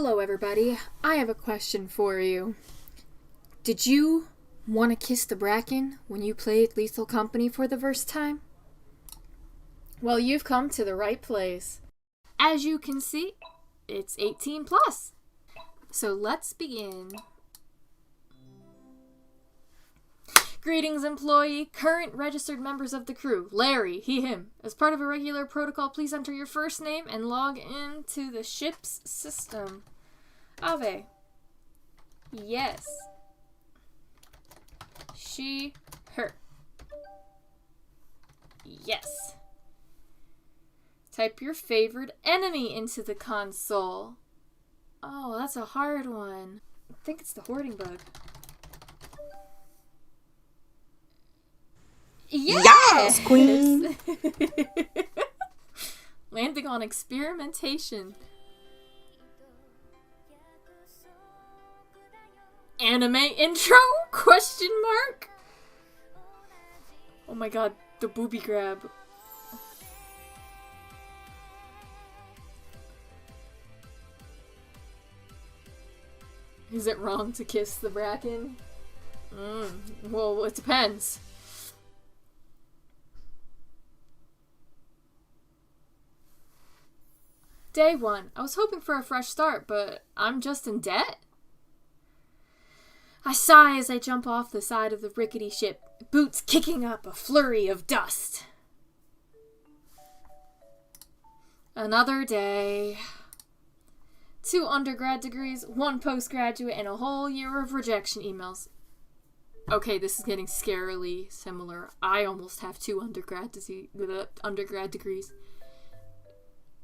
Hello everybody, I have a question for you. Did you want to kiss the Bracken when you played Lethal Company for the first time? Well, you've come to the right place. As you can see, it's 18 plus. So let's begin. Greetings, employee, current registered members of the crew. Larry, he, him. As part of a regular protocol, please enter your first name and log into the ship's system. Ave. Yes. She, her. Yes. Type your favorite enemy into the console. Oh, that's a hard one. I think it's the hoarding bug. Yes, queen. Landing on experimentation. Anime intro? Question mark? Oh my god, the booby grab. Is it wrong to kiss the Bracken? Well, it depends. Day 1. I was hoping for a fresh start, but I'm just in debt? I sigh as I jump off the side of the rickety ship, boots kicking up a flurry of dust. Another day. 2 undergrad degrees, 1 postgraduate, and a whole year of rejection emails. Okay, this is getting scarily similar. I almost have 2 undergrad degrees.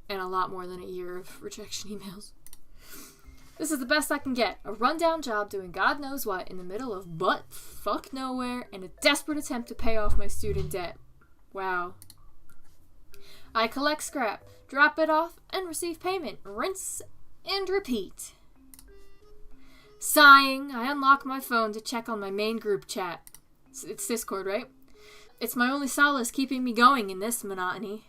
And a lot more than a year of rejection emails. This is the best I can get. A rundown job doing God knows what in the middle of butt-fuck nowhere and a desperate attempt to pay off my student debt. Wow. I collect scrap, drop it off, and receive payment. Rinse and repeat. Sighing, I unlock my phone to check on my main group chat. It's Discord, right? It's my only solace keeping me going in this monotony.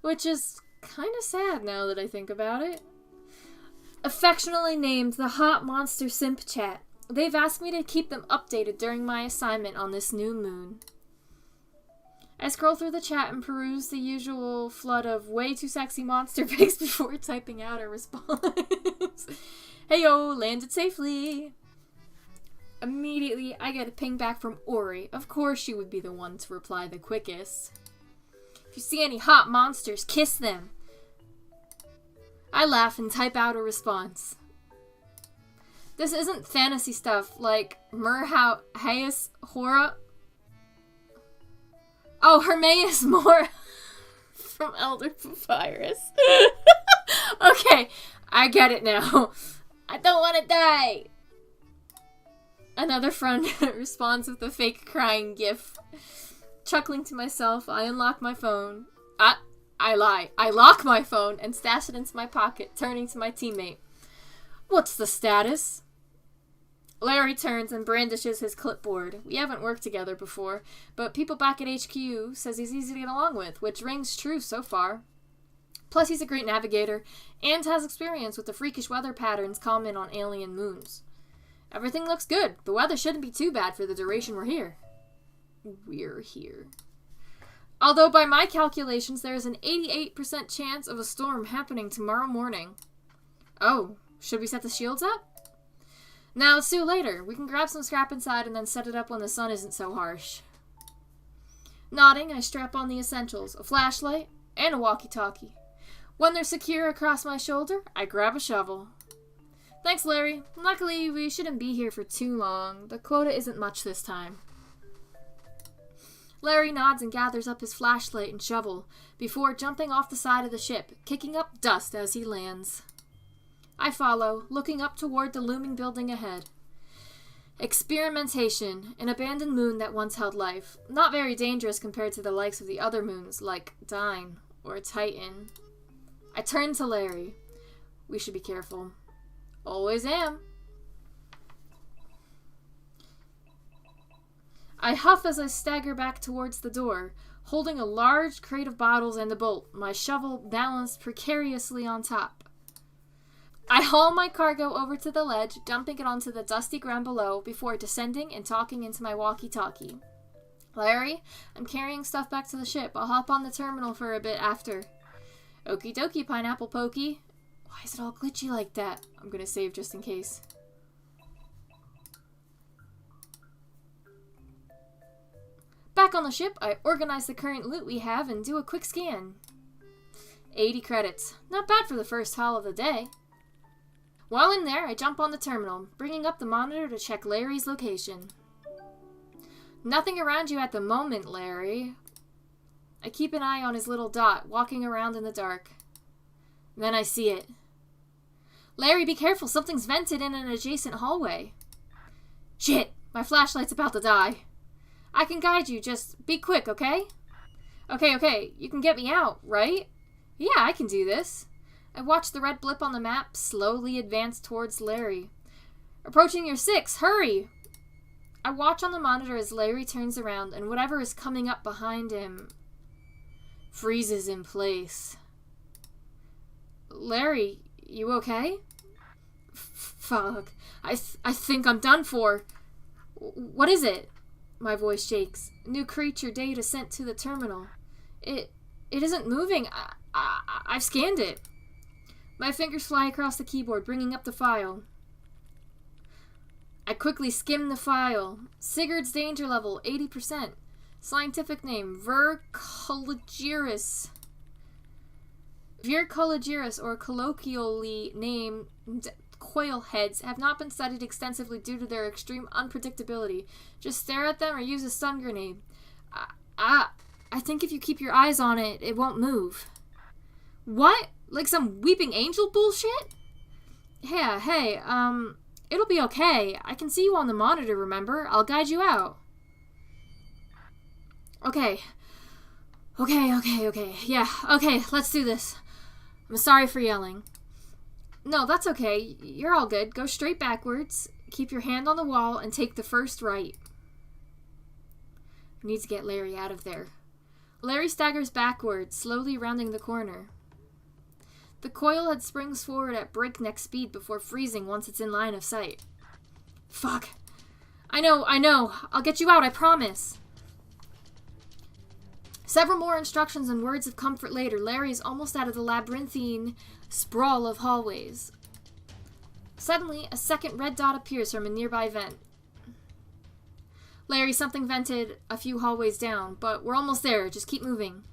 Which is kind of sad now that I think about it. Affectionately named the Hot Monster Simp Chat. They've asked me to keep them updated during my assignment on this new moon. I scroll through the chat and peruse the usual flood of way too sexy monster pics before typing out a response. Heyo, landed safely. Immediately, I get a ping back from Ori. Of course she would be the one to reply the quickest. If you see any hot monsters, kiss them. I laugh and type out a response. This isn't fantasy stuff like Merhaeus Hora. Oh, Hermaeus Mora from Elder Papyrus. Okay, I get it now. I don't want to die. Another friend responds with a fake crying gif. Chuckling to myself, I unlock my phone. I lie. I lock my phone and stash it into my pocket, turning to my teammate. What's the status? Larry turns and brandishes his clipboard. We haven't worked together before, but people back at HQ says he's easy to get along with, which rings true so far. Plus he's a great navigator, and has experience with the freakish weather patterns common on alien moons. Everything looks good. The weather shouldn't be too bad for the duration we're here. Although by my calculations there is an 88% chance of a storm happening tomorrow morning. Oh, should we set the shields up? Now let's do it later. We can grab some scrap inside and then set it up when the sun isn't so harsh. Nodding, I strap on the essentials, a flashlight, and a walkie-talkie. When they're secure across my shoulder, I grab a shovel. Thanks, Larry. Luckily, we shouldn't be here for too long. The quota isn't much this time. Larry nods and gathers up his flashlight and shovel before jumping off the side of the ship, kicking up dust as he lands. I follow, looking up toward the looming building ahead. Experimentation, an abandoned moon that once held life. Not very dangerous compared to the likes of the other moons, like Dine or Titan. I turn to Larry. We should be careful. Always am. I huff as I stagger back towards the door, holding a large crate of bottles and a bolt, my shovel balanced precariously on top. I haul my cargo over to the ledge, dumping it onto the dusty ground below before descending and talking into my walkie-talkie. Larry, I'm carrying stuff back to the ship. I'll hop on the terminal for a bit after. Okie dokie, Pineapple Pokey. Why is it all glitchy like that? I'm gonna save just in case. Back on the ship, I organize the current loot we have and do a quick scan. 80 credits. Not bad for the first haul of the day. While in there, I jump on the terminal, bringing up the monitor to check Larry's location. Nothing around you at the moment, Larry. I keep an eye on his little dot, walking around in the dark. Then I see it. Larry, be careful, something's vented in an adjacent hallway. Shit, my flashlight's about to die. I can guide you, just be quick, okay? Okay, you can get me out, right? Yeah, I can do this. I watch the red blip on the map slowly advance towards Larry. Approaching your 6, hurry! I watch on the monitor as Larry turns around and whatever is coming up behind him freezes in place. Larry, you okay? Fuck. I think I'm done for. What is it? My voice shakes. New creature data sent to the terminal. It isn't moving. I've scanned it. My fingers fly across the keyboard, bringing up the file. I quickly skim the file. Sigurd's danger level, 80%. Scientific name, Vircologirus. Vircologirus, or colloquially named coil heads, have not been studied extensively due to their extreme unpredictability. Just stare at them or use a stun grenade. I think if you keep your eyes on it, it won't move. What? Like some weeping angel bullshit? Yeah, hey, it'll be okay. I can see you on the monitor, remember? I'll guide you out. Okay. Yeah, okay, let's do this. I'm sorry for yelling. No, that's okay. You're all good. Go straight backwards. Keep your hand on the wall and take the first right. We need to get Larry out of there. Larry staggers backwards, slowly rounding the corner. The coil head springs forward at breakneck speed before freezing once it's in line of sight. Fuck. I know. I'll get you out, I promise. Several more instructions and words of comfort later, Larry is almost out of the labyrinthine sprawl of hallways. Suddenly, a second red dot appears from a nearby vent. Larry, something vented a few hallways down, but we're almost there. Just keep moving.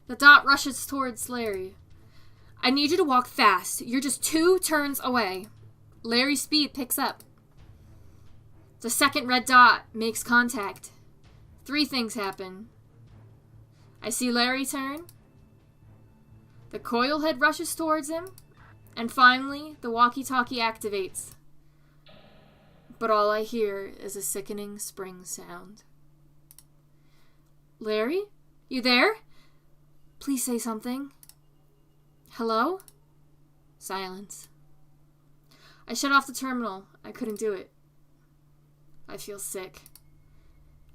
The dot rushes towards Larry. I need you to walk fast. You're just 2 turns away. Larry's speed picks up. The second red dot makes contact. 3 things happen. I see Larry turn. The coil head rushes towards him. And finally, the walkie-talkie activates. But all I hear is a sickening spring sound. Larry? You there? Please say something. Hello? Silence. I shut off the terminal. I couldn't do it. I feel sick.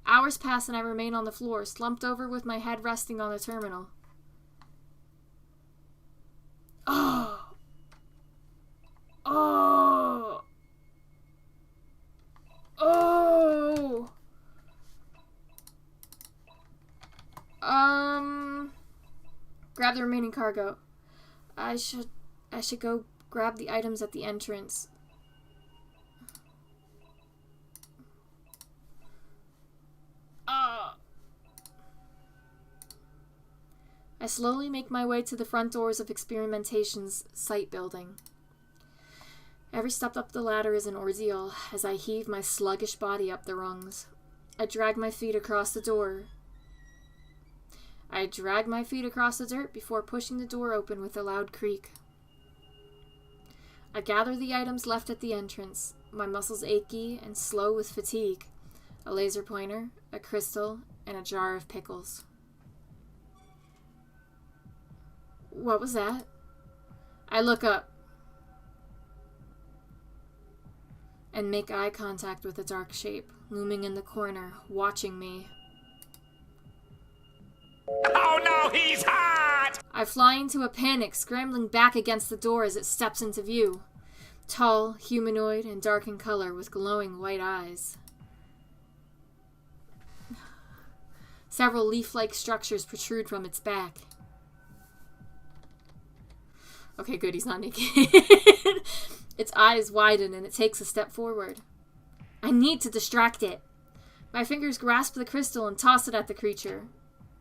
Hours pass and I remain on the floor, slumped over with my head resting on the terminal. Oh! Grab the remaining cargo. I should go grab the items at the entrance. I slowly make my way to the front doors of Experimentation's site building. Every step up the ladder is an ordeal as I heave my sluggish body up the rungs. I drag my feet across the dirt before pushing the door open with a loud creak. I gather the items left at the entrance, my muscles achy and slow with fatigue. A laser pointer, a crystal, and a jar of pickles. What was that? I look up and make eye contact with a dark shape looming in the corner, watching me. Oh no, he's hot! I fly into a panic, scrambling back against the door as it steps into view. Tall, humanoid, and dark in color with glowing white eyes. Several leaf-like structures protrude from its back. Okay, good, he's not naked. Its eyes widen and it takes a step forward. I need to distract it. My fingers grasp the crystal and toss it at the creature.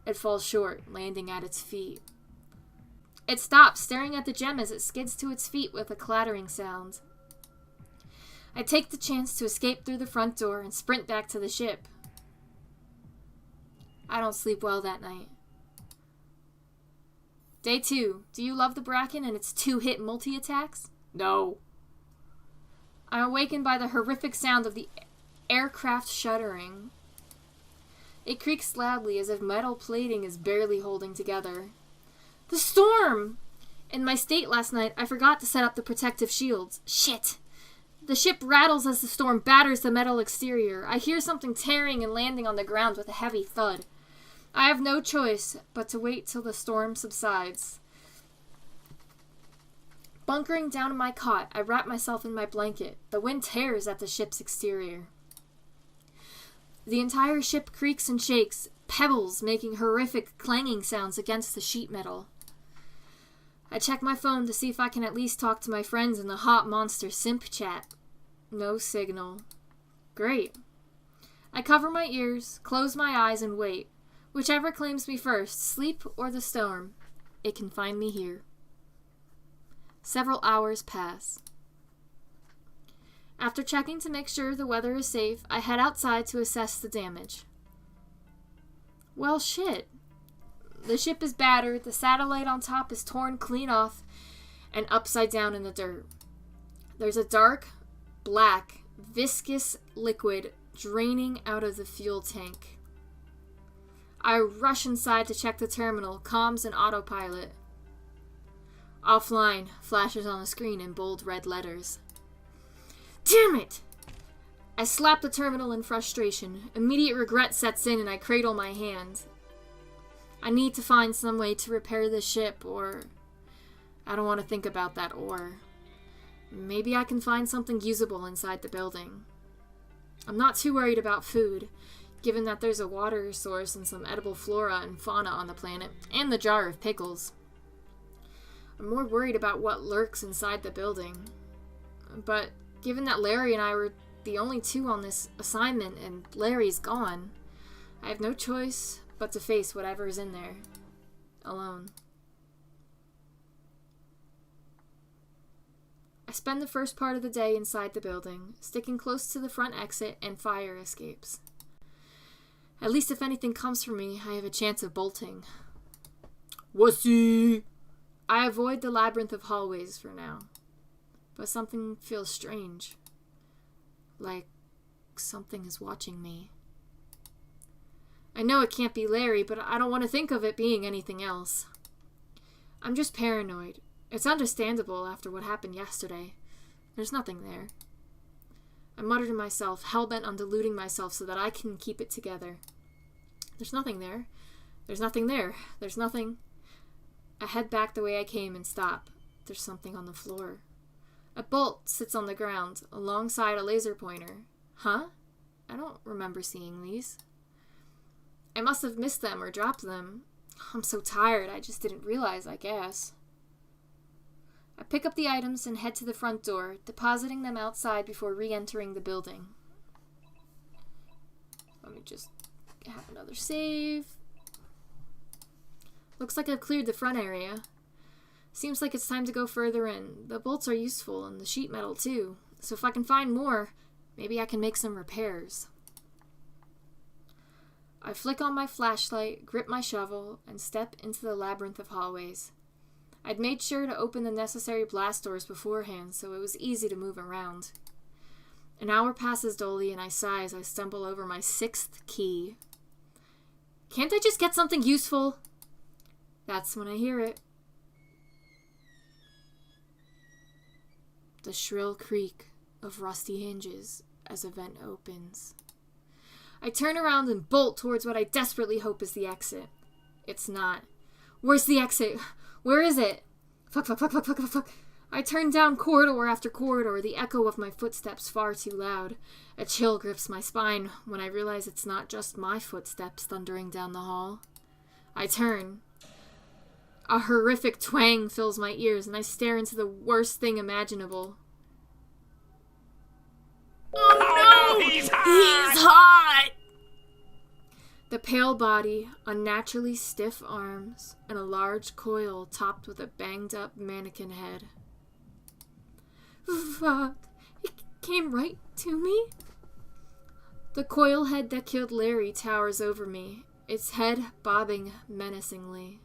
It falls short, landing at its feet. It stops, staring at the gem as it skids to its feet with a clattering sound. I take the chance to escape through the front door and sprint back to the ship. I don't sleep well that night. Day 2. Do you love the Bracken and its 2-hit multi-attacks? No. I'm awakened by the horrific sound of the aircraft shuddering. It creaks loudly as if metal plating is barely holding together. The storm! In my state last night, I forgot to set up the protective shields. Shit! The ship rattles as the storm batters the metal exterior. I hear something tearing and landing on the ground with a heavy thud. I have no choice but to wait till the storm subsides. Bunkering down in my cot, I wrap myself in my blanket. The wind tears at the ship's exterior. The entire ship creaks and shakes, pebbles making horrific clanging sounds against the sheet metal. I check my phone to see if I can at least talk to my friends in the Hot Monster Simp chat. No signal. Great. I cover my ears, close my eyes, and wait. Whichever claims me first, sleep or the storm, it can find me here. Several hours pass. After checking to make sure the weather is safe, I head outside to assess the damage. Well, shit. The ship is battered, the satellite on top is torn clean off, and upside down in the dirt. There's a dark, black, viscous liquid draining out of the fuel tank. I rush inside to check the terminal, comms and autopilot. Offline flashes on the screen in bold red letters. Damn it! I slap the terminal in frustration. Immediate regret sets in and I cradle my hand. I need to find some way to repair the ship, or... I don't want to think about that or. Maybe I can find something usable inside the building. I'm not too worried about food, given that there's a water source and some edible flora and fauna on the planet, and the jar of pickles. I'm more worried about what lurks inside the building. But given that Larry and I were the only two on this assignment and Larry's gone, I have no choice but to face whatever is in there, alone. I spend the first part of the day inside the building, sticking close to the front exit and fire escapes. At least if anything comes for me, I have a chance of bolting. Wussy! I avoid the labyrinth of hallways for now. But something feels strange. Like something is watching me. I know it can't be Larry, but I don't want to think of it being anything else. I'm just paranoid. It's understandable after what happened yesterday. There's nothing there. I mutter to myself, hell-bent on deluding myself so that I can keep it together. There's nothing there. There's nothing there. There's nothing. I head back the way I came and stop. There's something on the floor. A bolt sits on the ground, alongside a laser pointer. Huh? I don't remember seeing these. I must have missed them or dropped them. I'm so tired, I just didn't realize, I guess. I pick up the items and head to the front door, depositing them outside before re-entering the building. Let me just have another save. Looks like I've cleared the front area. Seems like it's time to go further in. The bolts are useful, and the sheet metal too. So if I can find more, maybe I can make some repairs. I flick on my flashlight, grip my shovel, and step into the labyrinth of hallways. I'd made sure to open the necessary blast doors beforehand, so it was easy to move around. An hour passes dully, and I sigh as I stumble over my 6th key. Can't I just get something useful? That's when I hear it. The shrill creak of rusty hinges as a vent opens. I turn around and bolt towards what I desperately hope is the exit. It's not. Where's the exit? Where is it? Fuck, fuck, fuck, fuck, fuck, fuck, fuck. I turn down corridor after corridor, the echo of my footsteps far too loud. A chill grips my spine when I realize it's not just my footsteps thundering down the hall. I turn. A horrific twang fills my ears, and I stare into the worst thing imaginable. Oh no! He's hot! He's hot! The pale body, unnaturally stiff arms, and a large coil topped with a banged-up mannequin head. Fuck. It came right to me. The coil head that killed Larry towers over me, its head bobbing menacingly.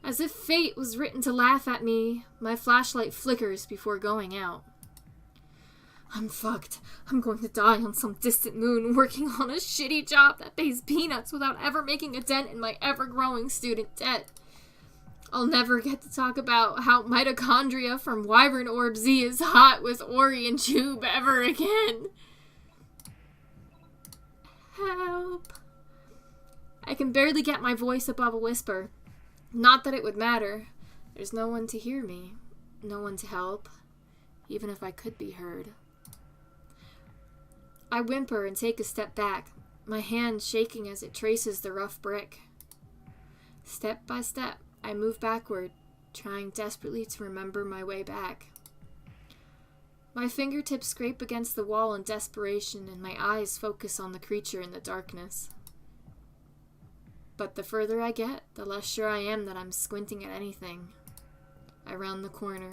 As if fate was written to laugh at me, my flashlight flickers before going out. I'm fucked. I'm going to die on some distant moon working on a shitty job that pays peanuts without ever making a dent in my ever-growing student debt. I'll never get to talk about how mitochondria from Wyvern Orb Z is hot with Ori and Tube ever again. Help. I can barely get my voice above a whisper. Not that it would matter. There's no one to hear me. No one to help. Even if I could be heard. I whimper and take a step back, my hand shaking as it traces the rough brick. Step by step, I move backward, trying desperately to remember my way back. My fingertips scrape against the wall in desperation, and my eyes focus on the creature in the darkness. But the further I get, the less sure I am that I'm squinting at anything. I round the corner.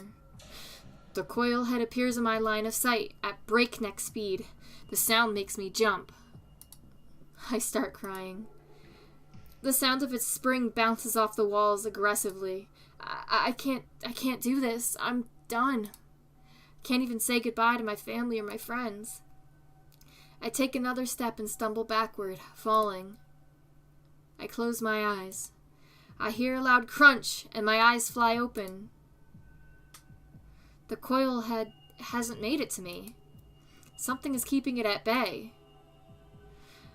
The coil head appears in my line of sight at breakneck speed. The sound makes me jump. I start crying. The sound of its spring bounces off the walls aggressively. I can't do this. I'm done. Can't even say goodbye to my family or my friends. I take another step and stumble backward, falling. I close my eyes. I hear a loud crunch, and my eyes fly open. The coil head hasn't made it to me. Something is keeping it at bay.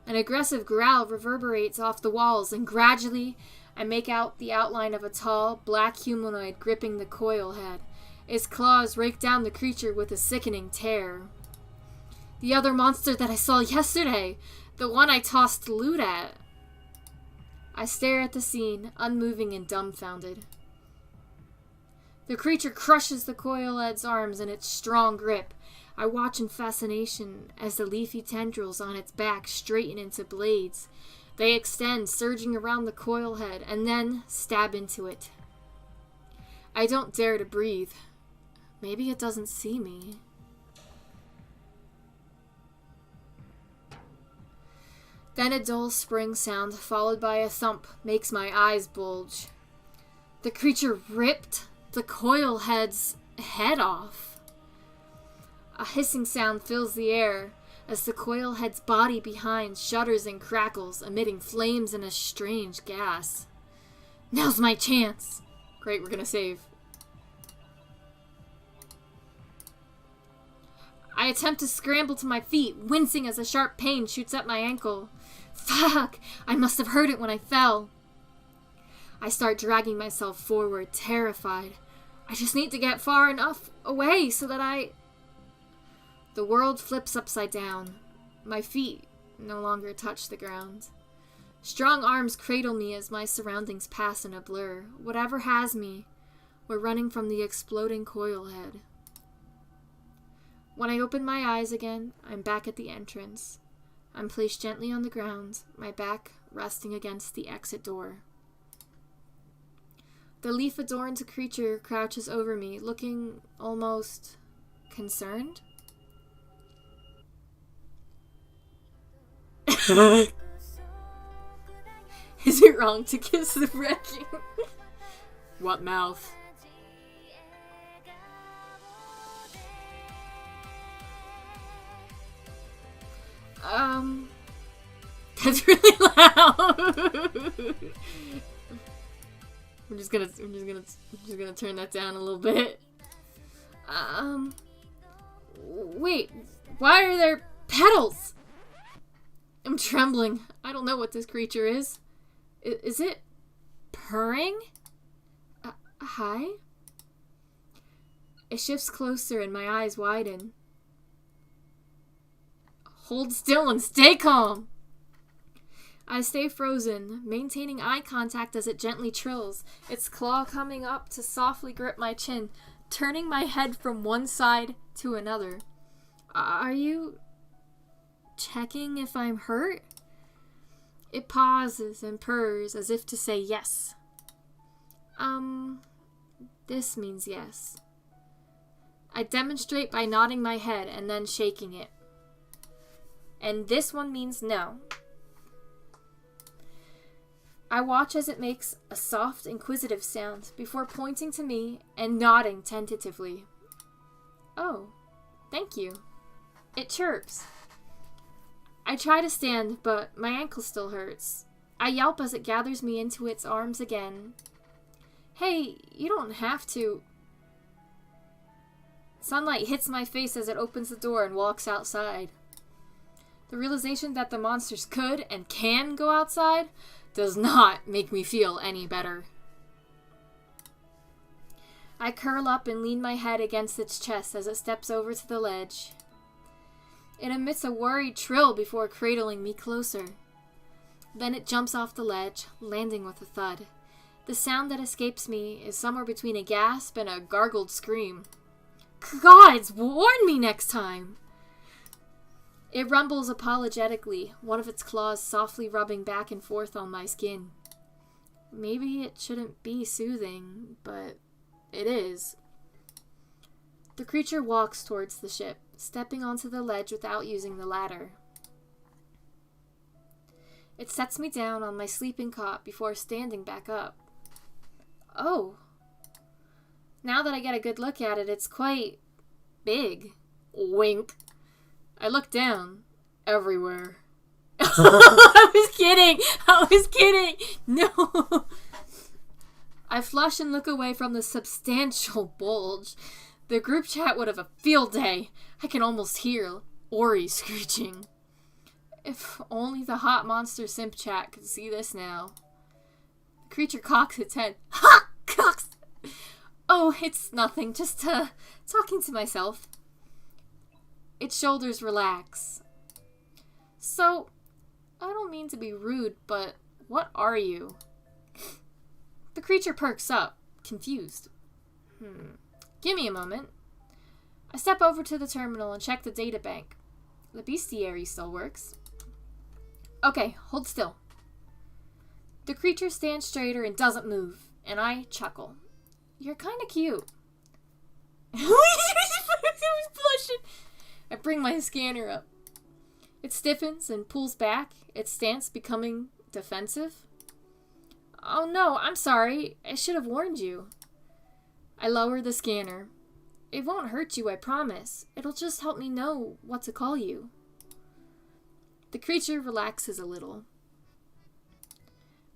An aggressive growl reverberates off the walls, and gradually I make out the outline of a tall, black humanoid gripping the coil head. Its claws rake down the creature with a sickening tear. The other monster that I saw yesterday! The one I tossed loot at! I stare at the scene, unmoving and dumbfounded. The creature crushes the coil head's arms in its strong grip. I watch in fascination as the leafy tendrils on its back straighten into blades. They extend, surging around the coil head, and then stab into it. I don't dare to breathe. Maybe it doesn't see me. Then a dull spring sound, followed by a thump, makes my eyes bulge. The creature ripped the coil head's head off. A hissing sound fills the air as the coil head's body behind shudders and crackles, emitting flames and a strange gas. Now's my chance. Great, we're gonna save. I attempt to scramble to my feet, wincing as a sharp pain shoots up my ankle. Fuck! I must have heard it when I fell. I start dragging myself forward, terrified. I just need to get far enough away so that The world flips upside down. My feet no longer touch the ground. Strong arms cradle me as my surroundings pass in a blur. Whatever has me, we're running from the exploding coil head. When I open my eyes again, I'm back at the entrance. I'm placed gently on the ground, my back resting against the exit door. The leaf-adorned creature crouches over me, looking almost concerned. Is it wrong to kiss the Bracken? What mouth? That's really loud. I'm just gonna turn that down a little bit. Wait, why are there petals? I'm trembling. I don't know what this creature is. Is it purring? Hi? It shifts closer and my eyes widen. Hold still and stay calm. I stay frozen, maintaining eye contact as it gently trills, its claw coming up to softly grip my chin, turning my head from one side to another. Are you checking if I'm hurt? It pauses and purrs as if to say yes. This means yes. I demonstrate by nodding my head and then shaking it. And this one means no. I watch as it makes a soft, inquisitive sound before pointing to me and nodding tentatively. Oh, thank you. It chirps. I try to stand, but my ankle still hurts. I yelp as it gathers me into its arms again. Hey, you don't have to. Sunlight hits my face as it opens the door and walks outside. The realization that the monsters could and can go outside does not make me feel any better. I curl up and lean my head against its chest as it steps over to the ledge. It emits a worried trill before cradling me closer. Then it jumps off the ledge, landing with a thud. The sound that escapes me is somewhere between a gasp and a gargled scream. Gods, warn me next time! It rumbles apologetically, one of its claws softly rubbing back and forth on my skin. Maybe it shouldn't be soothing, but it is. The creature walks towards the ship, stepping onto the ledge without using the ladder. It sets me down on my sleeping cot before standing back up. Oh. Now that I get a good look at it, it's quite big. Wink. I look down. Everywhere. I was kidding! No! I flush and look away from the substantial bulge. The group chat would have a field day. I can almost hear Ori screeching. If only the hot monster simp chat could see this now. The creature cocks its head. Ha! Cocks! Oh, it's nothing. Just talking to myself. Its shoulders relax. So, I don't mean to be rude, but what are you? The creature perks up, confused. Give me a moment. I step over to the terminal and check the databank. The bestiary still works. Okay, hold still. The creature stands straighter and doesn't move, and I chuckle. You're kinda cute. I was blushing. I bring my scanner up. It stiffens and pulls back, its stance becoming defensive. Oh no, I'm sorry. I should have warned you. I lower the scanner. It won't hurt you, I promise. It'll just help me know what to call you. The creature relaxes a little.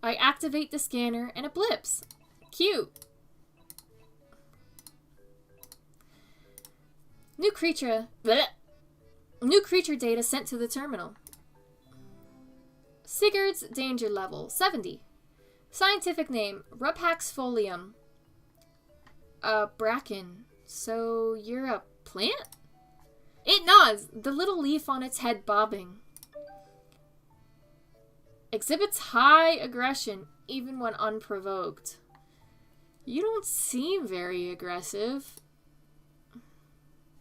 I activate the scanner and it blips. Cute. New creature data sent to the terminal. Zeekerss danger level 70. Scientific name Rameau folium. Bracken. So you're a plant? It nods, the little leaf on its head bobbing. Exhibits high aggression, even when unprovoked. You don't seem very aggressive.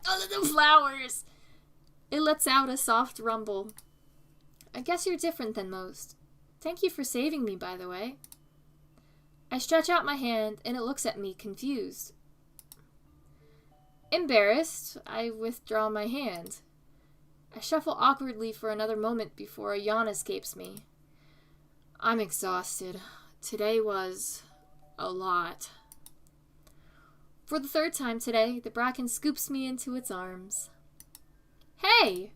Oh, the flowers! It lets out a soft rumble. I guess you're different than most. Thank you for saving me, by the way. I stretch out my hand, and it looks at me, confused. Embarrassed, I withdraw my hand. I shuffle awkwardly for another moment before a yawn escapes me. I'm exhausted. Today was a lot. For the third time today, the Bracken scoops me into its arms. Hey!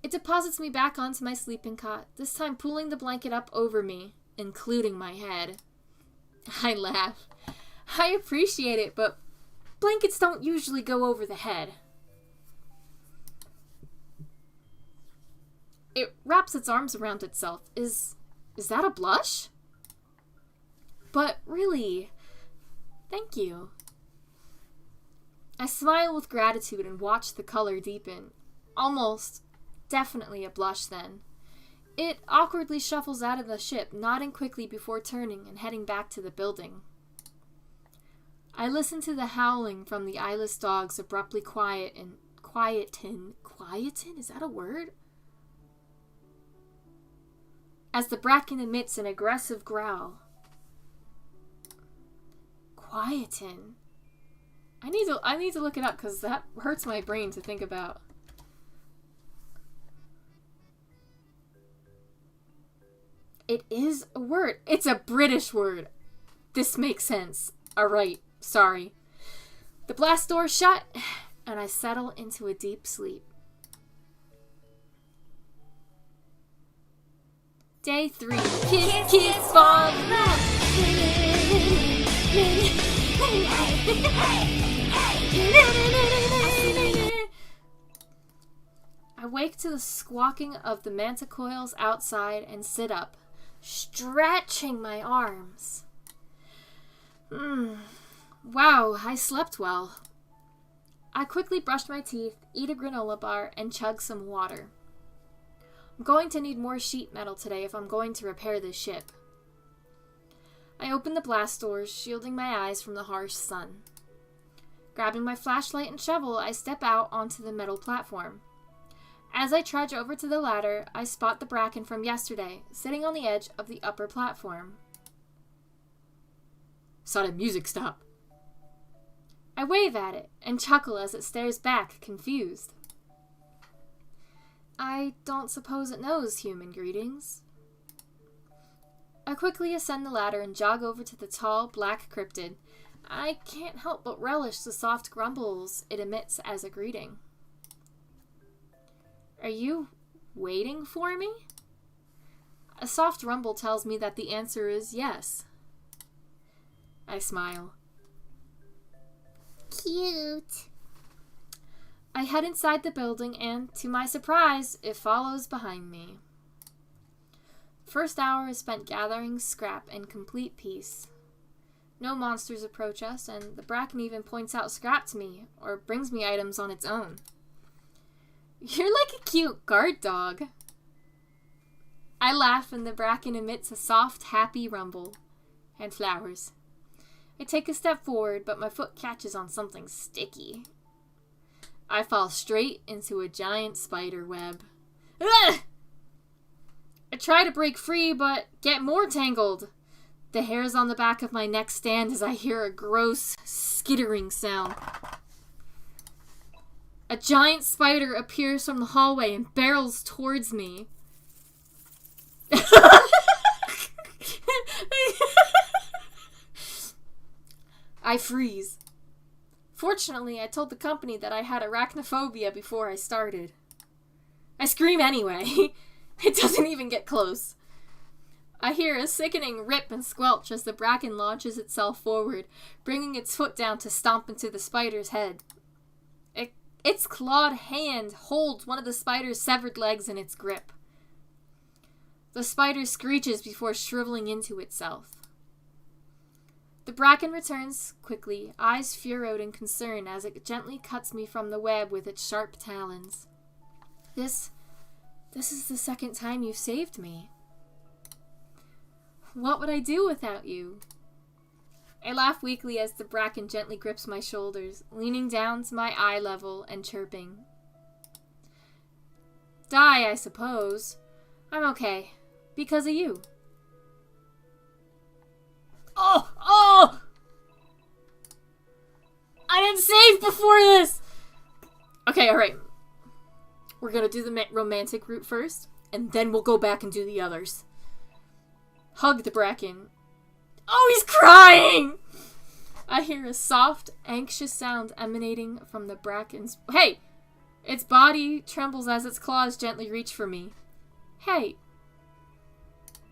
It deposits me back onto my sleeping cot, this time pulling the blanket up over me, including my head. I laugh. I appreciate it, but blankets don't usually go over the head. It wraps its arms around itself. Is that a blush? But really, thank you. I smile with gratitude and watch the color deepen. Almost, definitely a blush then. It awkwardly shuffles out of the ship, nodding quickly before turning and heading back to the building. I listen to the howling from the eyeless dogs abruptly quieten. Is that a word? As the Bracken emits an aggressive growl. Quieten. I need to look it up because that hurts my brain to think about. It is a word. It's a British word. This makes sense. Alright, sorry. The blast door shut, and I settle into a deep sleep. Day 3. Kids fall in love. I wake to the squawking of the manticoils outside and sit up, stretching my arms. Wow, I slept well. I quickly brush my teeth, eat a granola bar, and chug some water. I'm going to need more sheet metal today if I'm going to repair this ship. I open the blast doors, shielding my eyes from the harsh sun. Grabbing my flashlight and shovel, I step out onto the metal platform. As I trudge over to the ladder, I spot the Bracken from yesterday, sitting on the edge of the upper platform. Saw the music stop. I wave at it and chuckle as it stares back, confused. I don't suppose it knows human greetings. I quickly ascend the ladder and jog over to the tall, black cryptid. I can't help but relish the soft grumbles it emits as a greeting. Are you waiting for me? A soft rumble tells me that the answer is yes. I smile. Cute. I head inside the building and, to my surprise, it follows behind me. The first hour is spent gathering scrap in complete peace. No monsters approach us, and the Bracken even points out scrap to me, or brings me items on its own. You're like a cute guard dog. I laugh and the Bracken emits a soft, happy rumble. And flowers. I take a step forward, but my foot catches on something sticky. I fall straight into a giant spider web. Ugh! I try to break free, but get more tangled. The hairs on the back of my neck stand as I hear a gross, skittering sound. A giant spider appears from the hallway and barrels towards me. I freeze. Fortunately, I told the company that I had arachnophobia before I started. I scream anyway. It doesn't even get close. I hear a sickening rip and squelch as the Bracken launches itself forward, bringing its foot down to stomp into the spider's head. Its clawed hand holds one of the spider's severed legs in its grip. The spider screeches before shriveling into itself. The Bracken returns quickly, eyes furrowed in concern as it gently cuts me from the web with its sharp talons. This is the second time you've saved me. What would I do without you? I laugh weakly as the Bracken gently grips my shoulders, leaning down to my eye level and chirping. Die, I suppose. I'm okay. Because of you. Oh! I didn't save before this! Okay, alright. We're gonna do the romantic route first, and then we'll go back and do the others. Hug the Bracken. Oh, he's crying! I hear a soft, anxious sound emanating from the Bracken's... Hey! Its body trembles as its claws gently reach for me. Hey!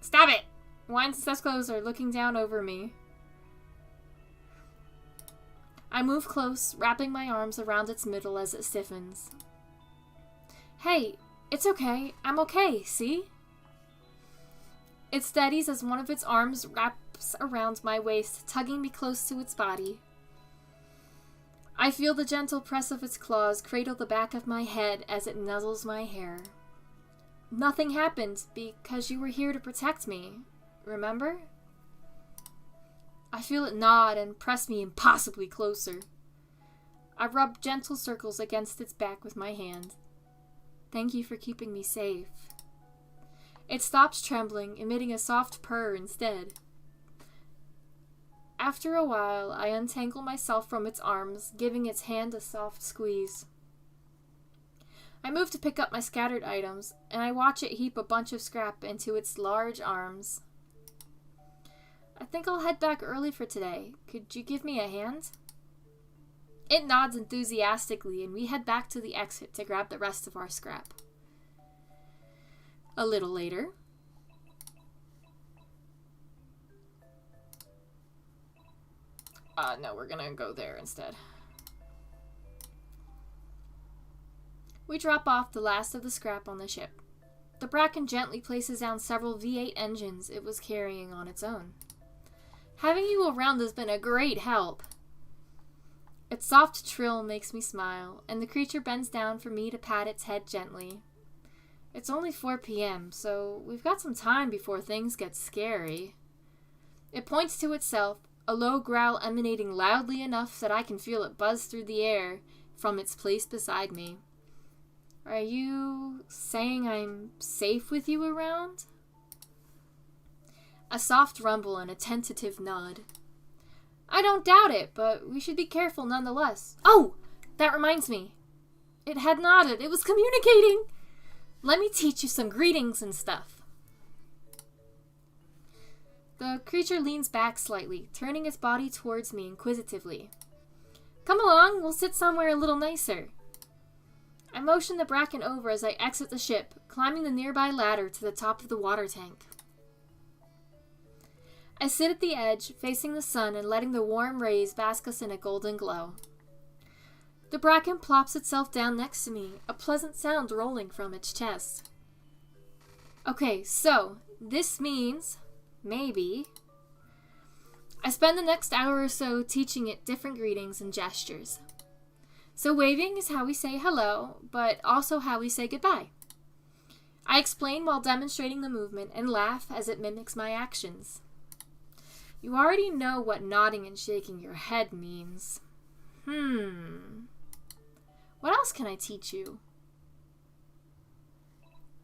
Stop it! Wine's testicles are looking down over me. I move close, wrapping my arms around its middle as it stiffens. Hey, It's okay. I'm okay, see? It steadies as one of its arms wraps around my waist, tugging me close to its body. I feel the gentle press of its claws cradle the back of my head as it nuzzles my hair. Nothing happened because you were here to protect me, remember? I feel it nod and press me impossibly closer. I rub gentle circles against its back with my hand. Thank you for keeping me safe. It stops trembling, emitting a soft purr instead. After a while, I untangle myself from its arms, giving its hand a soft squeeze. I move to pick up my scattered items, and I watch it heap a bunch of scrap into its large arms. I think I'll head back early for today. Could you give me a hand? It nods enthusiastically, and we head back to the exit to grab the rest of our scrap. A little later. No, we're gonna go there instead. We drop off the last of the scrap on the ship. The Bracken gently places down several V8 engines it was carrying on its own. Having you around has been a great help. Its soft trill makes me smile, and the creature bends down for me to pat its head gently. It's only 4 p.m., so we've got some time before things get scary. It points to itself, a low growl emanating loudly enough that I can feel it buzz through the air from its place beside me. Are you saying I'm safe with you around? A soft rumble and a tentative nod. I don't doubt it, but we should be careful nonetheless. Oh! That reminds me. It had nodded. It was communicating! Let me teach you some greetings and stuff. The creature leans back slightly, turning its body towards me inquisitively. Come along, we'll sit somewhere a little nicer. I motion the Bracken over as I exit the ship, climbing the nearby ladder to the top of the water tank. I sit at the edge, facing the sun and letting the warm rays bask us in a golden glow. The Bracken plops itself down next to me, a pleasant sound rolling from its chest. Okay, so, this means, maybe, I spend the next hour or so teaching it different greetings and gestures. So waving is how we say hello, but also how we say goodbye. I explain while demonstrating the movement and laugh as it mimics my actions. You already know what nodding and shaking your head means. What else can I teach you?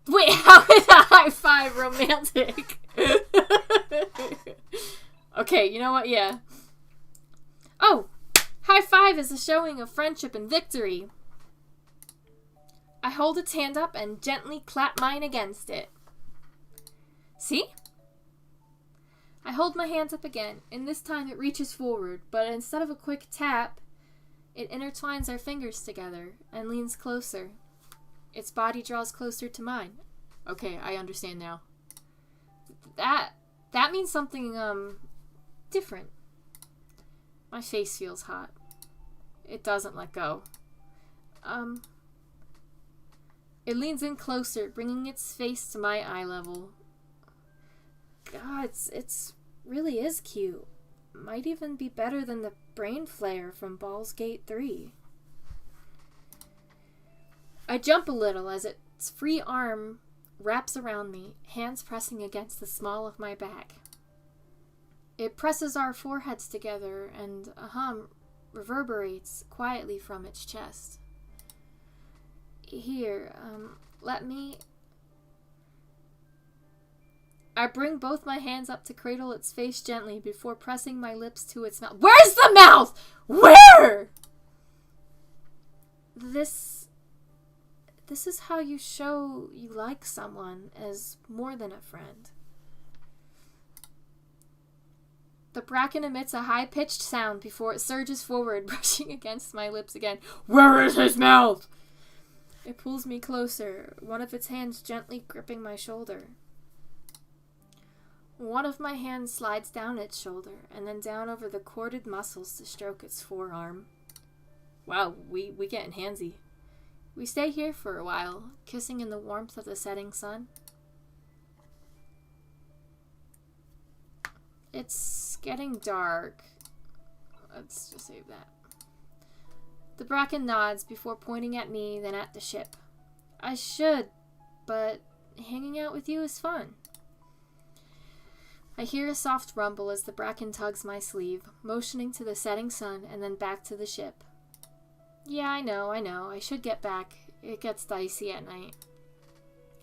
Wait, how is a high five romantic? Okay, you know what? Yeah. Oh! High five is a showing of friendship and victory. I hold its hand up and gently clap mine against it. See? I hold my hand up again, and this time it reaches forward, but instead of a quick tap, it intertwines our fingers together and leans closer. Its body draws closer to mine. Okay, I understand now. That means something, different. My face feels hot. It doesn't let go. It leans in closer, bringing its face to my eye level. God, it's really is cute. Might even be better than the brain flare from Baldur's Gate 3. I jump a little as its free arm wraps around me, hands pressing against the small of my back. It presses our foreheads together, and a hum reverberates quietly from its chest. Here, let me... I bring both my hands up to cradle its face gently before pressing my lips to its mouth. Where's the mouth? Where? This is how you show you like someone as more than a friend. The Bracken emits a high-pitched sound before it surges forward, brushing against my lips again. Where is his mouth? It pulls me closer, one of its hands gently gripping my shoulder. One of my hands slides down its shoulder, and then down over the corded muscles to stroke its forearm. Wow, we getting handsy. We stay here for a while, kissing in the warmth of the setting sun. It's getting dark. Let's just save that. The Bracken nods before pointing at me, then at the ship. I should, but hanging out with you is fun. I hear a soft rumble as the Bracken tugs my sleeve, motioning to the setting sun and then back to the ship. Yeah, I know. I should get back. It gets dicey at night.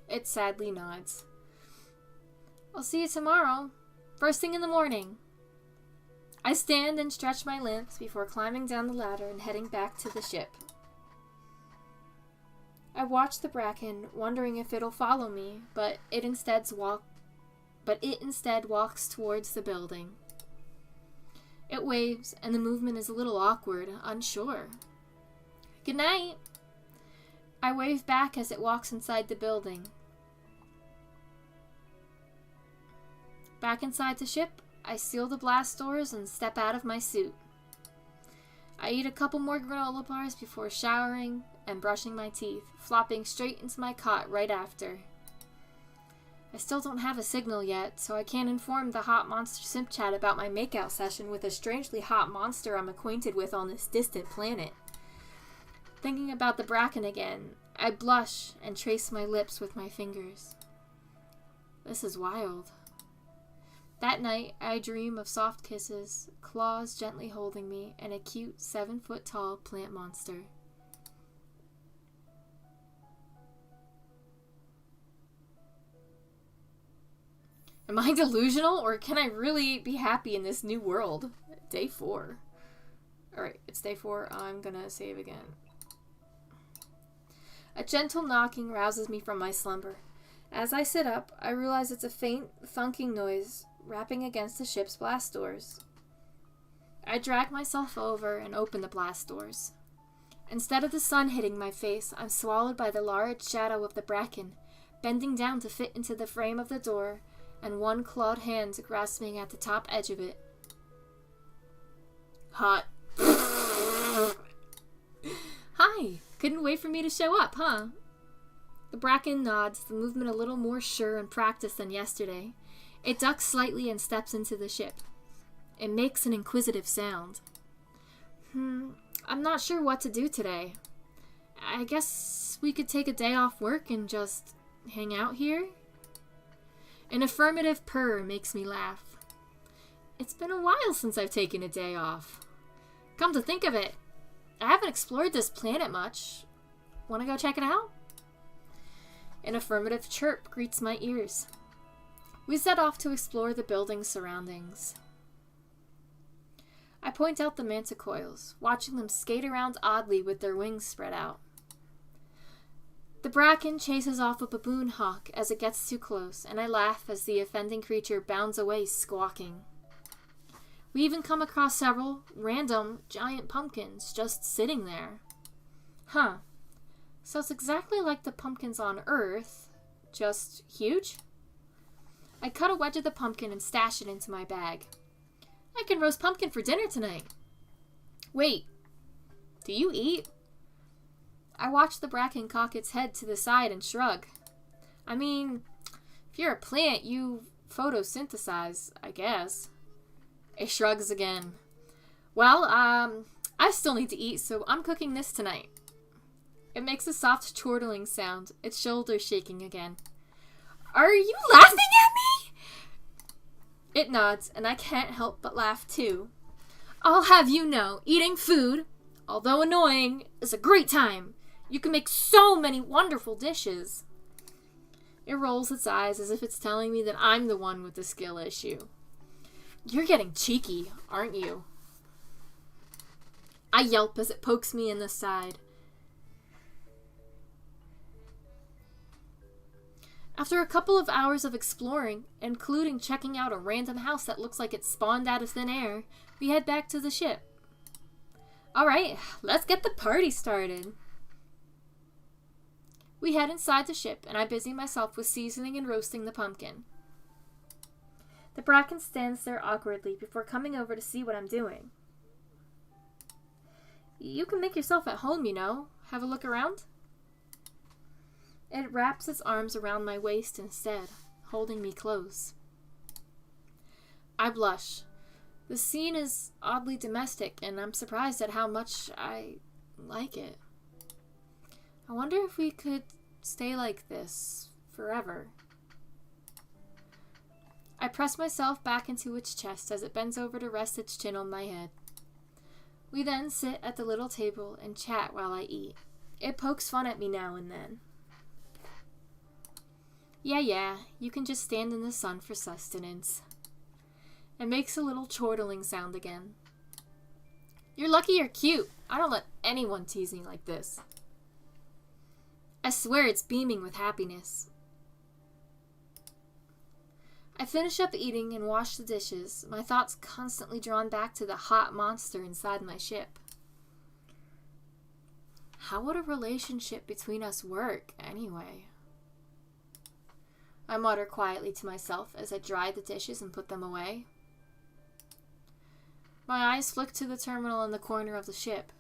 It sadly nods. I'll see you tomorrow. First thing in the morning. I stand and stretch my limbs before climbing down the ladder and heading back to the ship. I watch the Bracken, wondering if it'll follow me, but it instead walks towards the building. It waves, and the movement is a little awkward, unsure. Good night. I wave back as it walks inside the building. Back inside the ship, I seal the blast doors and step out of my suit. I eat a couple more granola bars before showering and brushing my teeth, flopping straight into my cot right after. I still don't have a signal yet, so I can't inform the hot monster simp chat about my makeout session with a strangely hot monster I'm acquainted with on this distant planet. Thinking about the Bracken again, I blush and trace my lips with my fingers. This is wild. That night, I dream of soft kisses, claws gently holding me, and a cute 7-foot-tall plant monster. Am I delusional, or can I really be happy in this new world? Day 4. Alright, it's day 4. I'm gonna save again. A gentle knocking rouses me from my slumber. As I sit up, I realize it's a faint, thunking noise rapping against the ship's blast doors. I drag myself over and open the blast doors. Instead of the sun hitting my face, I'm swallowed by the large shadow of the Bracken, bending down to fit into the frame of the door, and one clawed hand grasping at the top edge of it. Hot. Hi! Couldn't wait for me to show up, huh? The Bracken nods, the movement a little more sure and practiced than yesterday. It ducks slightly and steps into the ship. It makes an inquisitive sound. I'm not sure what to do today. I guess we could take a day off work and just hang out here? An affirmative purr makes me laugh. It's been a while since I've taken a day off. Come to think of it, I haven't explored this planet much. Want to go check it out? An affirmative chirp greets my ears. We set off to explore the building's surroundings. I point out the manticoils, watching them skate around oddly with their wings spread out. The Bracken chases off a baboon hawk as it gets too close, and I laugh as the offending creature bounds away squawking. We even come across several random giant pumpkins just sitting there. Huh. So it's exactly like the pumpkins on Earth, just huge? I cut a wedge of the pumpkin and stash it into my bag. I can roast pumpkin for dinner tonight. Wait, do you eat? I watch the Bracken cock its head to the side and shrug. I mean, if you're a plant, you photosynthesize, I guess. It shrugs again. Well, I still need to eat, so I'm cooking this tonight. It makes a soft chortling sound, its shoulders shaking again. Are you laughing at me? It nods, and I can't help but laugh too. I'll have you know, eating food, although annoying, is a great time. You can make so many wonderful dishes. It rolls its eyes as if it's telling me that I'm the one with the skill issue. You're getting cheeky, aren't you? I yelp as it pokes me in the side. After a couple of hours of exploring, including checking out a random house that looks like it spawned out of thin air, we head back to the ship. Alright, let's get the party started. We head inside the ship, and I busy myself with seasoning and roasting the pumpkin. The Bracken stands there awkwardly before coming over to see what I'm doing. You can make yourself at home, you know. Have a look around? It wraps its arms around my waist instead, holding me close. I blush. The scene is oddly domestic, and I'm surprised at how much I like it. I wonder if we could stay like this forever. I press myself back into its chest as it bends over to rest its chin on my head. We then sit at the little table and chat while I eat. It pokes fun at me now and then. Yeah, you can just stand in the sun for sustenance. It makes a little chortling sound again. You're lucky you're cute. I don't let anyone tease me like this. I swear it's beaming with happiness. I finish up eating and wash the dishes, my thoughts constantly drawn back to the hot monster inside my ship. How would a relationship between us work, anyway? I mutter quietly to myself as I dry the dishes and put them away. My eyes flick to the terminal in the corner of the ship.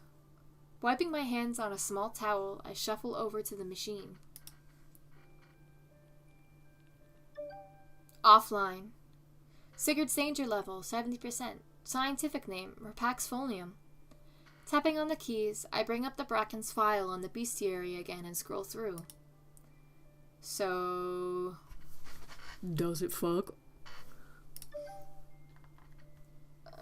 Wiping my hands on a small towel, I shuffle over to the machine. Offline. Sigurd's danger level, 70%. Scientific name, Rapaxfolium. Tapping on the keys, I bring up the Bracken's file on the bestiary again and scroll through. So... does it fuck?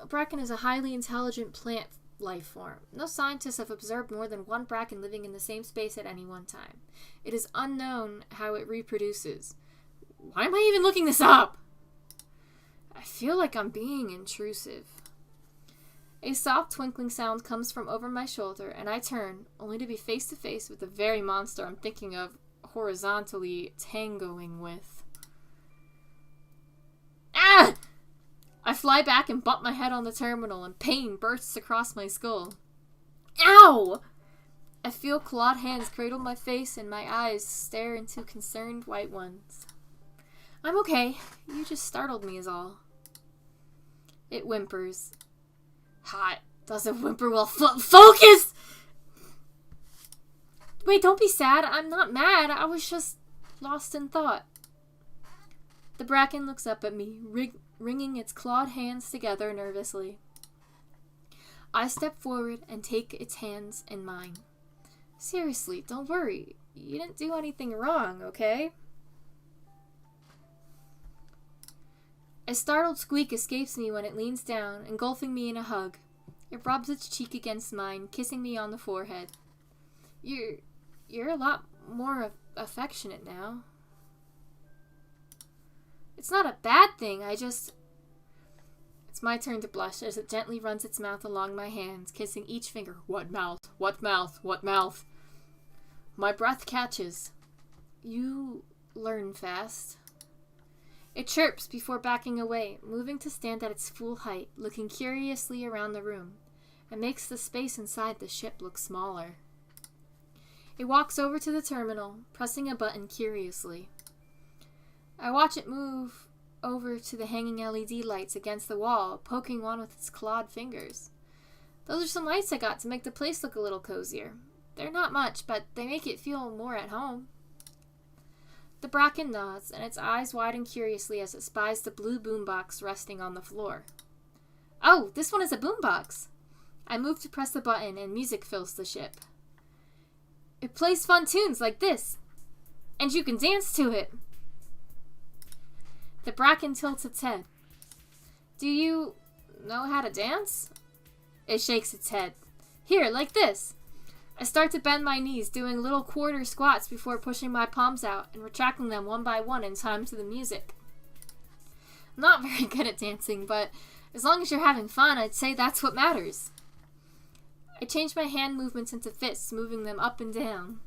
Bracken is a highly intelligent plant life form. No scientists have observed more than one Bracken living in the same space at any one time. It is unknown how it reproduces. Why am I even looking this up? I feel like I'm being intrusive. A soft twinkling sound comes from over my shoulder, and I turn, only to be face to face with the very monster I'm thinking of horizontally tangoing with. Ah! I fly back and bump my head on the terminal, and pain bursts across my skull. Ow! I feel clawed hands cradle my face, and my eyes stare into concerned white ones. I'm okay. You just startled me is all. It whimpers. Hot. Doesn't whimper well. Focus! Wait, don't be sad. I'm not mad. I was just lost in thought. The Bracken looks up at me, wringing its clawed hands together nervously. I step forward and take its hands in mine. Seriously, don't worry. You didn't do anything wrong, okay? A startled squeak escapes me when it leans down, engulfing me in a hug. It rubs its cheek against mine, kissing me on the forehead. You're a lot more affectionate now. It's not a bad thing, It's my turn to blush as it gently runs its mouth along my hands, kissing each finger. What mouth? What mouth? What mouth? My breath catches. You learn fast. It chirps before backing away, moving to stand at its full height, looking curiously around the room. It makes the space inside the ship look smaller. It walks over to the terminal, pressing a button curiously. I watch it move over to the hanging LED lights against the wall, poking one with its clawed fingers. Those are some lights I got to make the place look a little cozier. They're not much, but they make it feel more at home. The Bracken nods, and its eyes widen curiously as it spies the blue boombox resting on the floor. Oh, this one is a boombox! I move to press the button, and music fills the ship. It plays fun tunes like this, and you can dance to it! The Bracken tilts its head. Do you know how to dance? It shakes its head. Here, like this! I start to bend my knees, doing little quarter squats before pushing my palms out and retracting them one by one in time to the music. I'm not very good at dancing, but as long as you're having fun, I'd say that's what matters. I change my hand movements into fists, moving them up and down.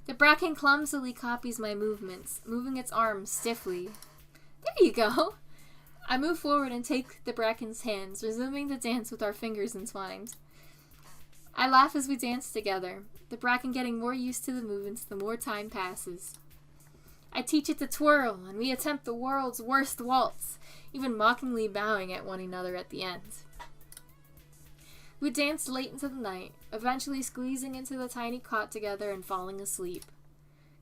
The Bracken clumsily copies my movements, moving its arms stiffly. There you go! I move forward and take the Bracken's hands, resuming the dance with our fingers entwined. I laugh as we dance together, the Bracken getting more used to the movements the more time passes. I teach it to twirl, and we attempt the world's worst waltz, even mockingly bowing at one another at the end. We danced late into the night, eventually squeezing into the tiny cot together and falling asleep.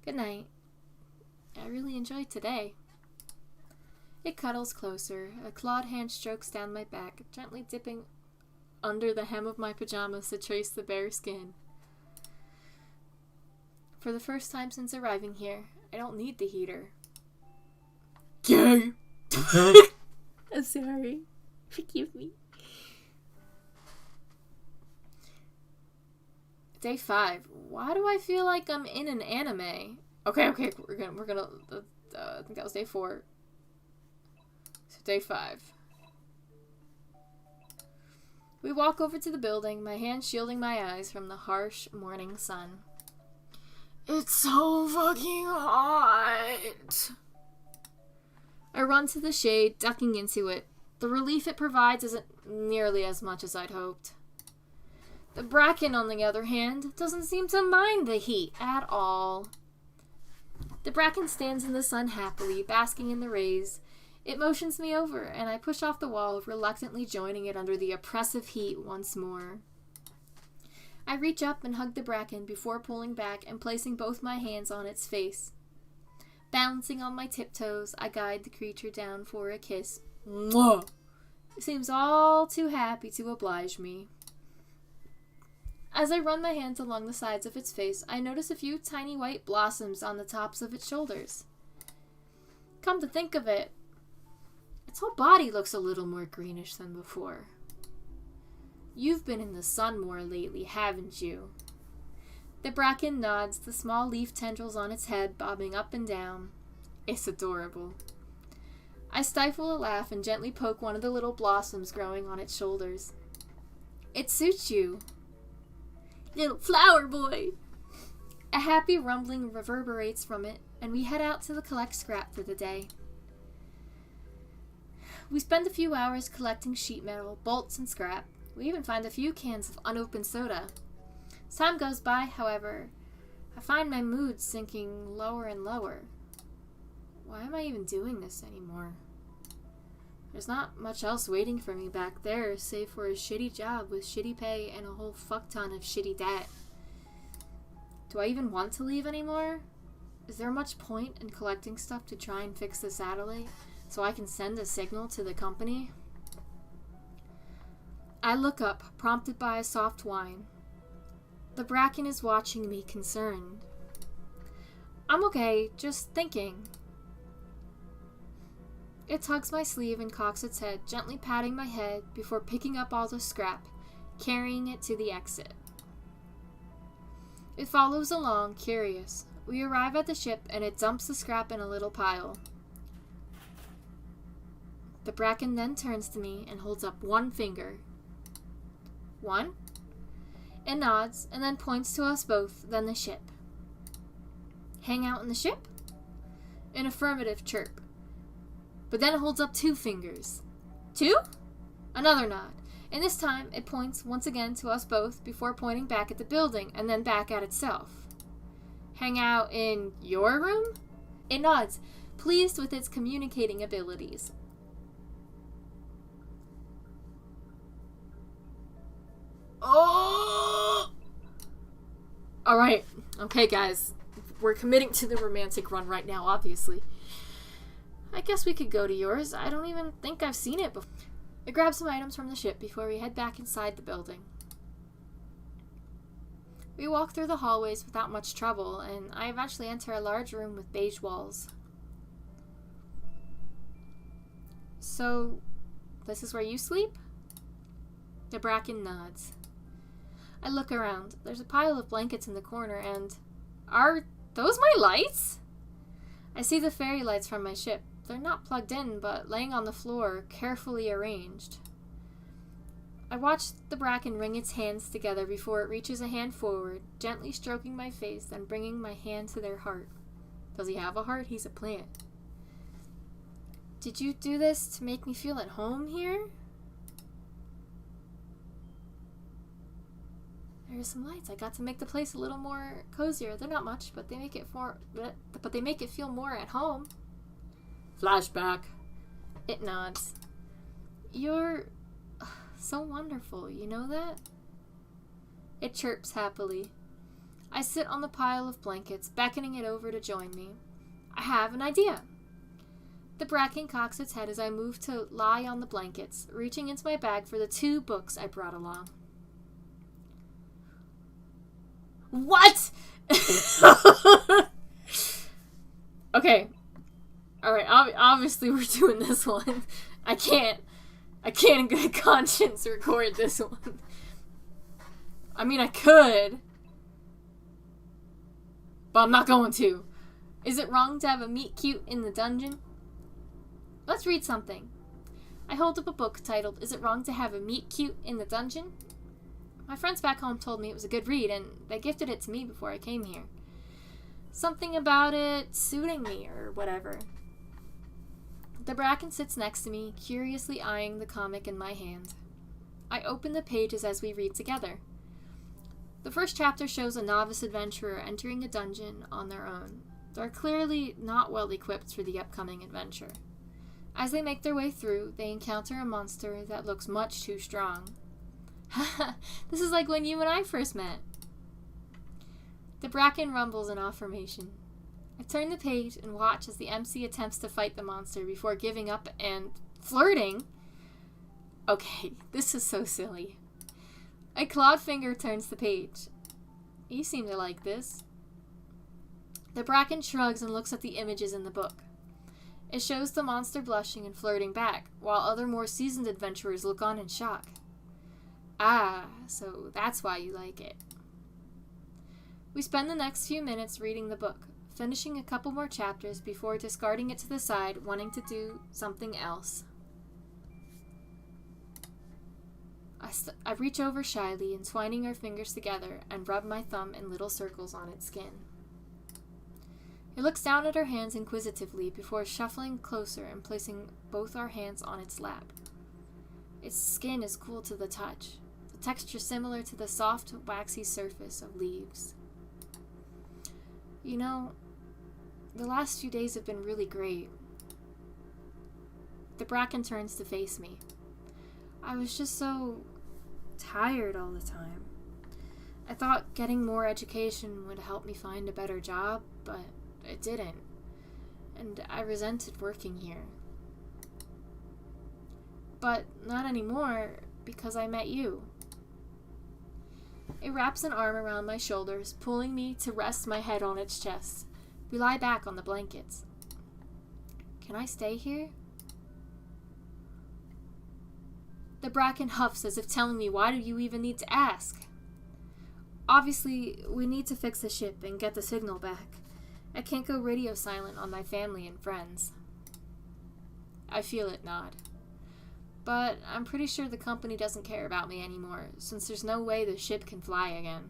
Good night. I really enjoyed today. It cuddles closer, a clawed hand strokes down my back, gently dipping under the hem of my pajamas to trace the bare skin. For the first time since arriving here, I don't need the heater. Gay! I'm sorry. Forgive me. Day 5. Why do I feel like I'm in an anime? Okay, we're gonna, I think that was day 4. So day 5. We walk over to the building, my hand shielding my eyes from the harsh morning sun. It's so fucking hot! I run to the shade, ducking into it. The relief it provides isn't nearly as much as I'd hoped. The Bracken, on the other hand, doesn't seem to mind the heat at all. The Bracken stands in the sun happily, basking in the rays. It motions me over, and I push off the wall, reluctantly joining it under the oppressive heat once more. I reach up and hug the Bracken before pulling back and placing both my hands on its face. Balancing on my tiptoes, I guide the creature down for a kiss. Mwah! It seems all too happy to oblige me. As I run my hands along the sides of its face, I notice a few tiny white blossoms on the tops of its shoulders. Come to think of it, its whole body looks a little more greenish than before. You've been in the sun more lately, haven't you? The Bracken nods, the small leaf tendrils on its head bobbing up and down. It's adorable. I stifle a laugh and gently poke one of the little blossoms growing on its shoulders. It suits you. Little flower boy! A happy rumbling reverberates from it, and we head out to the collect scrap for the day. We spend a few hours collecting sheet metal, bolts, and scrap. We even find a few cans of unopened soda. As time goes by, however, I find my mood sinking lower and lower. Why am I even doing this anymore? There's not much else waiting for me back there, save for a shitty job with shitty pay and a whole fuck ton of shitty debt. Do I even want to leave anymore? Is there much point in collecting stuff to try and fix the satellite so I can send a signal to the company? I look up, prompted by a soft whine. The Bracken is watching me, concerned. I'm okay, just thinking. It tugs my sleeve and cocks its head, gently patting my head before picking up all the scrap, carrying it to the exit. It follows along, curious. We arrive at the ship, and it dumps the scrap in a little pile. The Bracken then turns to me and holds up one finger. One? It nods, and then points to us both, then the ship. Hang out in the ship? An affirmative chirp. But then it holds up 2 fingers. 2? Another nod. And this time, it points once again to us both before pointing back at the building and then back at itself. Hang out in your room? It nods, pleased with its communicating abilities. Oh! Alright. Okay, guys. We're committing to the romantic run right now, obviously. I guess we could go to yours. I don't even think I've seen it before. I grab some items from the ship before we head back inside the building. We walk through the hallways without much trouble, and I eventually enter a large room with beige walls. So, this is where you sleep? The Bracken nods. I look around. There's a pile of blankets in the corner, and... Are those my lights? I see the fairy lights from my ship. They're not plugged in, but laying on the floor, carefully arranged. I watch the Bracken wring its hands together before it reaches a hand forward, gently stroking my face and bringing my hand to their heart. Does he have a heart? He's a plant. Did you do this to make me feel at home here? There's some lights. I got to make the place a little more cozier. They're not much, but they make it feel more at home. Flashback. It nods. You're So wonderful, you know that? It chirps happily. I sit on the pile of blankets, beckoning it over to join me. I have an idea. The Bracken cocks its head as I move to lie on the blankets, reaching into my bag for the 2 books I brought along. What? Okay. Alright, obviously we're doing this one. I can't in good conscience record this one. I mean, I could, but I'm not going to. Is it wrong to have a meet cute in the dungeon? Let's read something. I hold up a book titled, Is It Wrong to Have a Meet Cute in the Dungeon? My friends back home told me it was a good read, and they gifted it to me before I came here. Something about it suiting me, or whatever. The Bracken sits next to me, curiously eyeing the comic in my hand. I open the pages as we read together. The first chapter shows a novice adventurer entering a dungeon on their own. They're clearly not well equipped for the upcoming adventure. As they make their way through, they encounter a monster that looks much too strong. Haha, this is like when you and I first met. The Bracken rumbles in affirmation. I turn the page and watch as the MC attempts to fight the monster before giving up and flirting. Okay, this is so silly. A clawed finger turns the page. You seem to like this. The Bracken shrugs and looks at the images in the book. It shows the monster blushing and flirting back, while other more seasoned adventurers look on in shock. Ah, so that's why you like it. We spend the next few minutes reading the book, finishing a couple more chapters before discarding it to the side, wanting to do something else. I reach over shyly, entwining our fingers together, and rub my thumb in little circles on its skin. It looks down at our hands inquisitively before shuffling closer and placing both our hands on its lap. Its skin is cool to the touch, the texture similar to the soft, waxy surface of leaves. You know, the last few days have been really great. The Bracken turns to face me. I was just so tired all the time. I thought getting more education would help me find a better job, but it didn't. And I resented working here. But not anymore, because I met you. It wraps an arm around my shoulders, pulling me to rest my head on its chest. We lie back on the blankets. Can I stay here? The Bracken huffs as if telling me, why do you even need to ask? Obviously, we need to fix the ship and get the signal back. I can't go radio silent on my family and friends. I feel it nod. But I'm pretty sure the company doesn't care about me anymore, since there's no way the ship can fly again.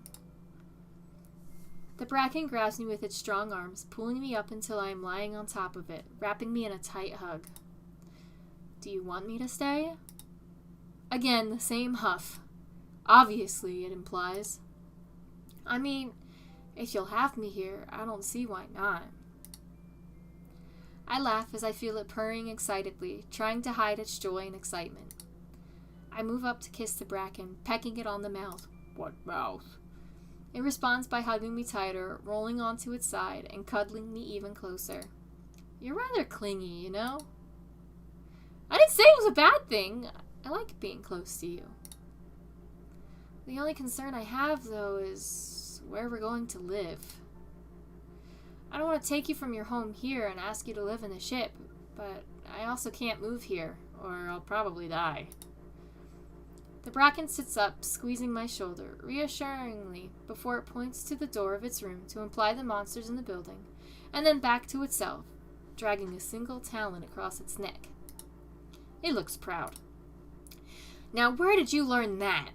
The Bracken grabs me with its strong arms, pulling me up until I am lying on top of it, wrapping me in a tight hug. Do you want me to stay? Again, the same huff. Obviously, it implies. I mean, if you'll have me here, I don't see why not. I laugh as I feel it purring excitedly, trying to hide its joy and excitement. I move up to kiss the Bracken, pecking it on the mouth. What mouth? It responds by hugging me tighter, rolling onto its side, and cuddling me even closer. You're rather clingy, you know? I didn't say it was a bad thing. I like being close to you. The only concern I have, though, is where we're going to live. I don't want to take you from your home here and ask you to live in the ship, but I also can't move here, or I'll probably die. The Bracken sits up, squeezing my shoulder, reassuringly, before it points to the door of its room to imply the monsters in the building, and then back to itself, dragging a single talon across its neck. It looks proud. Now, where did you learn that?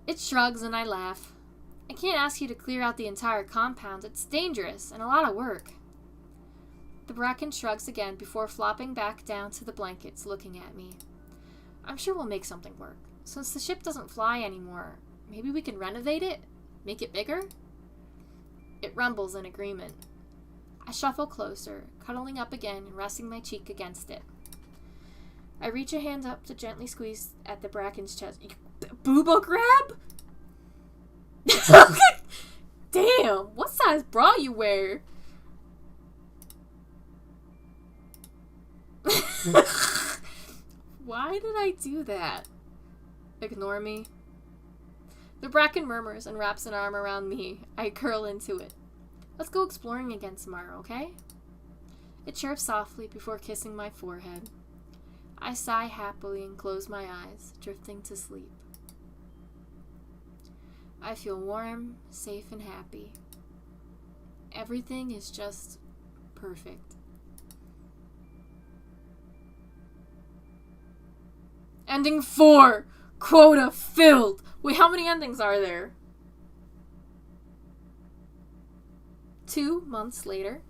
It shrugs and I laugh. I can't ask you to clear out the entire compound. It's dangerous and a lot of work. The Bracken shrugs again before flopping back down to the blankets, looking at me. I'm sure we'll make something work. Since the ship doesn't fly anymore, maybe we can renovate it? Make it bigger? It rumbles in agreement. I shuffle closer, cuddling up again and resting my cheek against it. I reach a hand up to gently squeeze at the Bracken's chest. Booba grab? Damn, what size bra you wear? Why did I do that? Ignore me. The Bracken murmurs and wraps an arm around me. I curl into it. Let's go exploring again tomorrow, okay? It chirps softly before kissing my forehead. I sigh happily and close my eyes, drifting to sleep. I feel warm, safe, and happy. Everything is just perfect. Ending 4! Quota filled! Wait, how many endings are there? 2 months later.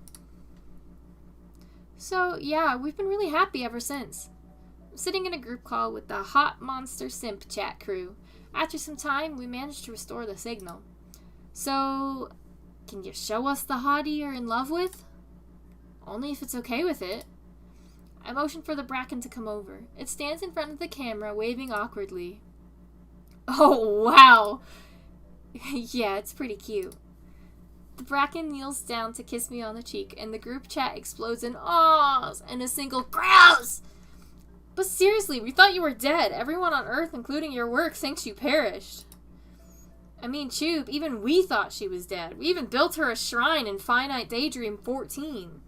So, yeah, we've been really happy ever since. I'm sitting in a group call with the Hot Monster Simp chat crew. After some time, we managed to restore the signal. So, can you show us the hottie you're in love with? Only if it's okay with it. I motion for the Bracken to come over. It stands in front of the camera, waving awkwardly. Oh, wow! Yeah, it's pretty cute. The Bracken kneels down to kiss me on the cheek, and the group chat explodes in awes and a single grouse! But seriously, we thought you were dead. Everyone on Earth, including your work, thinks you perished. I mean, Chube, even we thought she was dead. We even built her a shrine in Finite Daydream 14.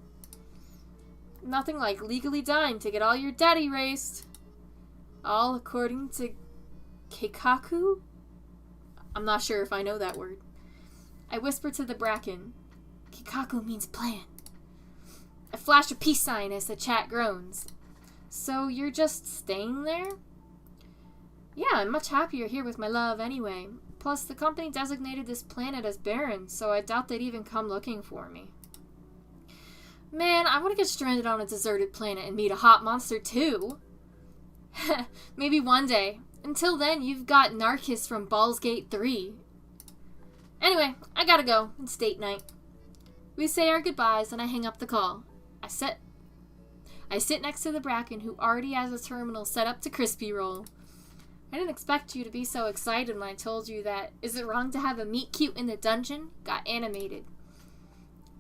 Nothing like legally dying to get all your debt erased. All according to Keikaku? I'm not sure if I know that word. I whisper to the Bracken. Keikaku means plan. I flash a peace sign as the chat groans. So you're just staying there? Yeah, I'm much happier here with my love anyway. Plus, the company designated this planet as barren, so I doubt they'd even come looking for me. Man, I want to get stranded on a deserted planet and meet a hot monster too. Maybe one day. Until then, you've got Narcus from Baldur's Gate 3. Anyway, I gotta go. It's date night. We say our goodbyes and I hang up the call. I sit next to the Bracken, who already has a terminal set up to crispy roll. I didn't expect you to be so excited when I told you that Is It Wrong to Have a Meet Cute in the Dungeon got animated.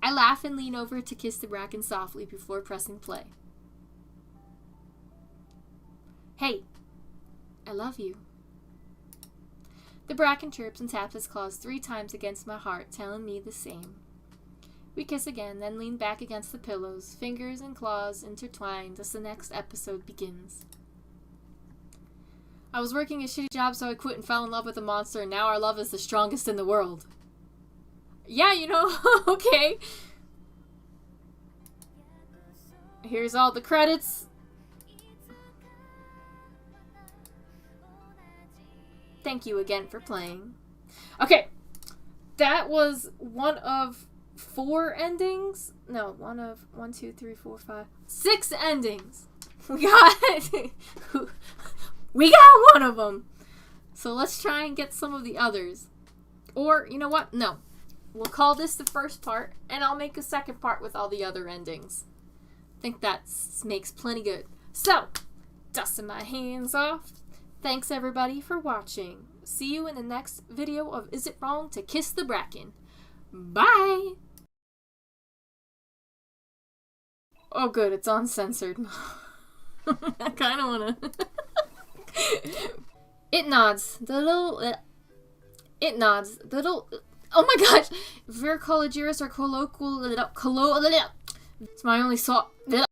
I laugh and lean over to kiss the Bracken softly before pressing play. Hey, I love you. The Bracken chirps and taps his claws 3 times against my heart, telling me the same. We kiss again, then lean back against the pillows, fingers and claws intertwined as the next episode begins. I was working a shitty job, so I quit and fell in love with a monster, and now our love is the strongest in the world. Yeah, you know, okay. Here's all the credits. Thank you again for playing. Okay, that was one of 4 endings. No, one of 1, 2, 3, 4, 5, 6 endings. We got one of them. So let's try and get some of the others. Or, you know what? No. We'll call this the first part, and I'll make a second part with all the other endings. I think that makes plenty good. So, dusting my hands off. Thanks everybody for watching. See you in the next video of Is It Wrong to Kiss the Bracken? Bye! Oh good, it's uncensored. I kinda wanna... It nods. The little... It nods. The little... Oh my gosh! Vercologirus or colloquial... It's my only